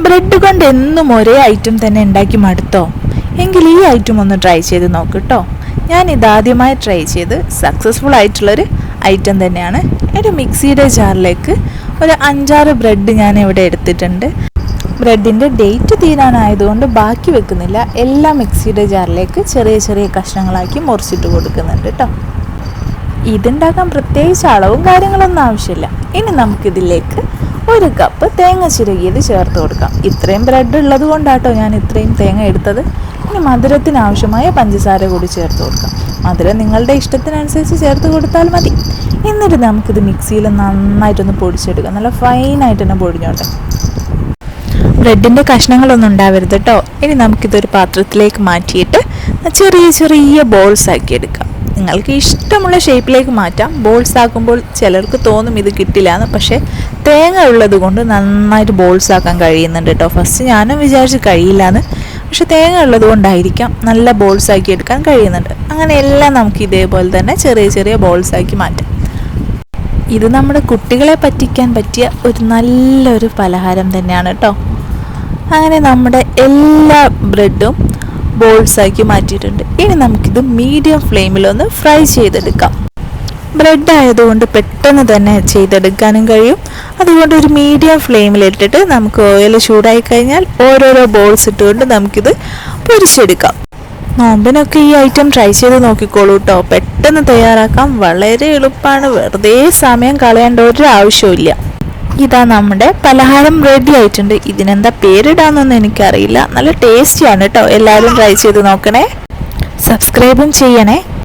Bread കൊണ്ട് എന്നും ഒരേ ഐറ്റം തന്നെ ഉണ്ടാക്കി മടുത്തോ? എങ്കിൽ ഈ ഐറ്റം ഒന്ന് ട്രൈ ചെയ്ത് നോക്ക് കേട്ടോ. ഞാൻ ഇതാദ്യമായി ട്രൈ ചെയ്ത് സക്സസ്ഫുൾ ആയിട്ടുള്ളൊരു ഐറ്റം തന്നെയാണ്. ഒരു മിക്സിയുടെ ജാറിലേക്ക് ഒരു 5-6 ബ്രെഡ് ഞാൻ ഇവിടെ എടുത്തിട്ടുണ്ട്. ബ്രെഡിൻ്റെ ഡേറ്റ് തീരാനായതുകൊണ്ട് ബാക്കി വെക്കുന്നില്ല. എല്ലാം മിക്സിയുടെ ജാറിലേക്ക് ചെറിയ ചെറിയ കഷ്ണങ്ങളാക്കി മുറിച്ചിട്ട് കൊടുക്കുന്നുണ്ട് കേട്ടോ. ഇതുണ്ടാക്കാൻ പ്രത്യേകിച്ച് അളവും കാര്യങ്ങളൊന്നും ആവശ്യമില്ല. ഇനി നമുക്കിതിലേക്ക് 1 കപ്പ് തേങ്ങ ചിരകിയത് ചേർത്ത് കൊടുക്കാം. ഇത്രയും ബ്രെഡ് ഉള്ളത് കൊണ്ടാട്ടോ ഞാൻ ഇത്രയും തേങ്ങ എടുത്തത്. ഇനി മധുരത്തിന് ആവശ്യമായ പഞ്ചസാര കൂടി ചേർത്ത് കൊടുക്കാം. മധുരം നിങ്ങളുടെ ഇഷ്ടത്തിനനുസരിച്ച് ചേർത്ത് കൊടുത്താൽ മതി. എന്നിട്ട് നമുക്കിത് മിക്സിയിൽ നന്നായിട്ടൊന്ന് പൊടിച്ചെടുക്കാം. നല്ല ഫൈനായിട്ട് തന്നെ പൊടിഞ്ഞോട്ടെ. ബ്രെഡിൻ്റെ കഷ്ണങ്ങളൊന്നും ഉണ്ടാവരുത് കേട്ടോ. ഇനി നമുക്കിതൊരു പാത്രത്തിലേക്ക് മാറ്റിയിട്ട് ചെറിയ ചെറിയ ബോൾസ് ആക്കി എടുക്കാം. നിങ്ങൾക്ക് ഇഷ്ടമുള്ള ഷേപ്പിലേക്ക് മാറ്റാം. ബോൾസ് ആക്കുമ്പോൾ ചിലർക്ക് തോന്നും ഇത് കിട്ടില്ല എന്ന്, പക്ഷേ തേങ്ങ ഉള്ളത് കൊണ്ട് നന്നായിട്ട് ബോൾസ് ആക്കാൻ കഴിയുന്നുണ്ട് കേട്ടോ. ഫസ്റ്റ് ഞാനും വിചാരിച്ച് കഴിയില്ല എന്ന്, പക്ഷെ തേങ്ങ ഉള്ളത് കൊണ്ടായിരിക്കാം നല്ല ബോൾസ് ആക്കി എടുക്കാൻ കഴിയുന്നുണ്ട്. അങ്ങനെ എല്ലാം നമുക്ക് ഇതേപോലെ തന്നെ ചെറിയ ചെറിയ ബോൾസ് ആക്കി മാറ്റാം. ഇത് നമ്മുടെ കുട്ടികളെ പറ്റിക്കാൻ പറ്റിയ ഒരു നല്ലൊരു പലഹാരം തന്നെയാണ് കേട്ടോ. അങ്ങനെ നമ്മുടെ എല്ലാ ബ്രെഡും ബോൾസാക്കി മാറ്റിയിട്ടുണ്ട്. ഇനി നമുക്കിത് മീഡിയം ഫ്ലെയിമിലൊന്ന് ഫ്രൈ ചെയ്തെടുക്കാം. ബ്രെഡ് ആയതുകൊണ്ട് പെട്ടെന്ന് തന്നെ ചെയ്തെടുക്കാനും കഴിയും. അതുകൊണ്ട് ഒരു മീഡിയം ഫ്ലെയിമിലിട്ടിട്ട് നമുക്ക് ഓയിൽ ചൂടായി കഴിഞ്ഞാൽ ഓരോരോ ബോൾസ് ഇട്ടുകൊണ്ട് നമുക്കിത് പൊരിച്ചെടുക്കാം. നോമ്പിനൊക്കെ ഈ ഐറ്റം ട്രൈ ചെയ്ത് നോക്കിക്കോളൂ കേട്ടോ. പെട്ടെന്ന് തയ്യാറാക്കാം, വളരെ എളുപ്പമാണ്. വെറുതെ സമയം കളയേണ്ട ഒരു ആവശ്യമില്ല. ഇതാ നമ്മുടെ പലഹാരം റെഡി ആയിട്ടുണ്ട്. ഇതിനെന്താ പേരിടാന്നൊന്നും എനിക്കറിയില്ല. നല്ല ടേസ്റ്റിയാണ് കേട്ടോ. എല്ലാവരും ട്രൈ ചെയ്ത് നോക്കണേ. സബ്സ്ക്രൈബും ചെയ്യണേ.